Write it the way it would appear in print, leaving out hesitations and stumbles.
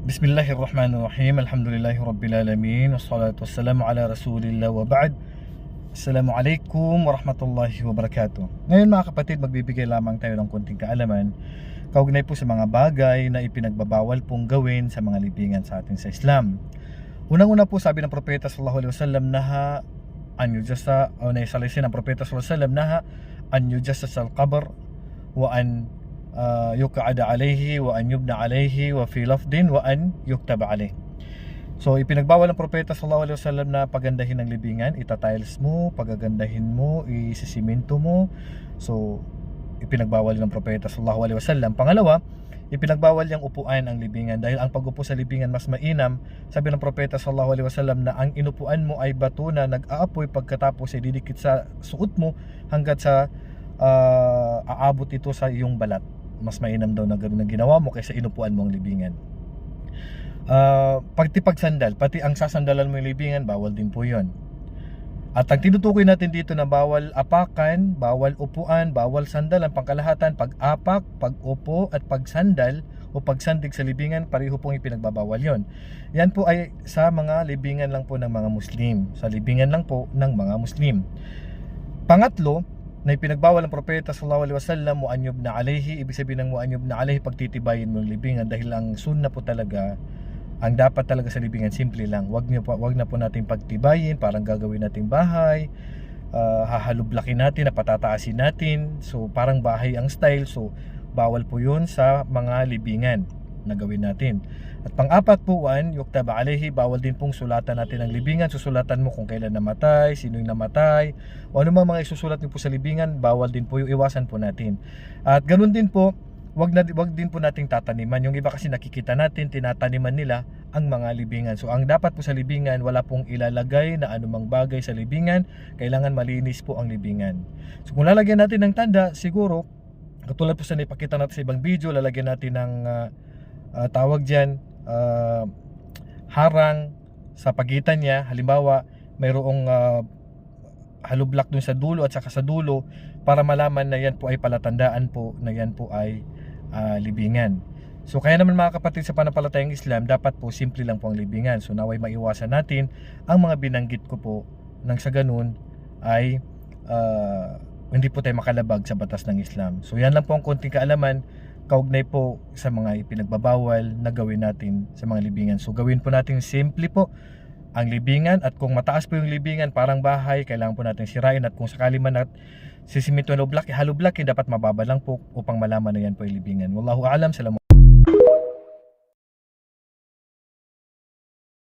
Bismillahirrahmanirrahim. Alhamdulillahi Rabbil Alamin. Wassalatu wassalamu ala Rasulillah wa ba'd. Assalamualaikum warahmatullahi wabarakatuh. Ngayon mga kapatid, magbibigay lamang tayo ng konting kaalaman kaugnay po sa mga bagay na ipinagbabawal pong gawin sa mga libingan sa atin sa Islam. Unang-una po sabi ng Propeta sallallahu alaihi wasallam, naha an yujassa, o naisalisin ng Propeta sallallahu alaihi wasallam, naha an yujassas al-qabr wa an yuk'ada alayhi wa an yubna alayhi wa fi lafdin wa an yuktaba alayhi. So ipinagbawal ng Propeta sallallahu alaihi wasallam na pagandahin ng libingan, itatiles mo, pagagandahin mo, isisiminto mo. So ipinagbawal ng Propeta sallallahu alaihi wasallam. Pangalawa, ipinagbawal yung upuan ang libingan dahil ang pag-upo sa libingan mas mainam. Sabi ng Propeta sallallahu alaihi wasallam na ang inupuan mo ay bato na nag-aapoy, pagkatapos ay didikit sa suot mo hanggat sa aabot ito sa iyong balat. Mas mainam daw na gano'n ang ginawa mo kaysa inupuan mo ang libingan. Pagtipag sandal, pati ang sasandalan mo yung libingan, bawal din po yon. At ang tinutukoy natin dito na bawal apakan, bawal upuan, bawal sandal, ang pangkalahatan, pag-apak, pag-upo at pagsandal o pagsandig sa libingan, pareho pong ipinagbabawal yon. Yan po ay sa mga libingan lang po ng mga Muslim, sa libingan lang po ng mga Muslim. Pangatlo, na ipinagbawal ng Propeta sallallahu alaihi wasallam, mu'anyub na alayhi. Ibig sabihin ng mu'anyub na alayhi, pagtitibayin mo yung libingan, dahil ang sunna po talaga, ang dapat talaga sa libingan, simple lang. Wag na po natin pagtibayin, parang gagawin nating bahay, hahalublakin natin, patataasin natin. So parang bahay ang style. So bawal po yun sa mga libingan na gawin natin. At pang-apat po, yuktaba alayhi, bawal din pong sulatan natin ang libingan. Susulatan mo kung kailan namatay, sino yung namatay, o ano mga isusulat niyo po sa libingan, bawal din po yung iwasan po natin. At ganun din po, wag din po nating tataniman. Yung iba kasi nakikita natin, tinataniman nila ang mga libingan. So ang dapat po sa libingan, wala pong ilalagay na anumang bagay sa libingan. Kailangan malinis po ang libingan. So kung lalagyan natin ng tanda, siguro katulad po sa ipakita natin sa ibang video, lalagyan natin ng tawag dyan, harang sa pagitan niya. Halimbawa mayroong halublak dun sa dulo at saka sa dulo, para malaman na yan po ay palatandaan po na yan po ay libingan. So kaya naman mga kapatid, sa panampalatayang Islam, dapat po simple lang po ang libingan. So naway maiwasan natin ang mga binanggit ko po, nang sa ganun ay hindi po tayo makalabag sa batas ng Islam. So yan lang po ang konting kaalaman kaugnay po sa mga ipinagbabawal na gawin natin sa mga libingan. So gawin po natin simple po ang libingan, at kung mataas po yung libingan, parang bahay, kailangan po natin sirain, at kung sakali man at sisimento na halublakin, dapat mababa lang po upang malaman na yan po yung libingan. Wallahu a'lam. Salamat.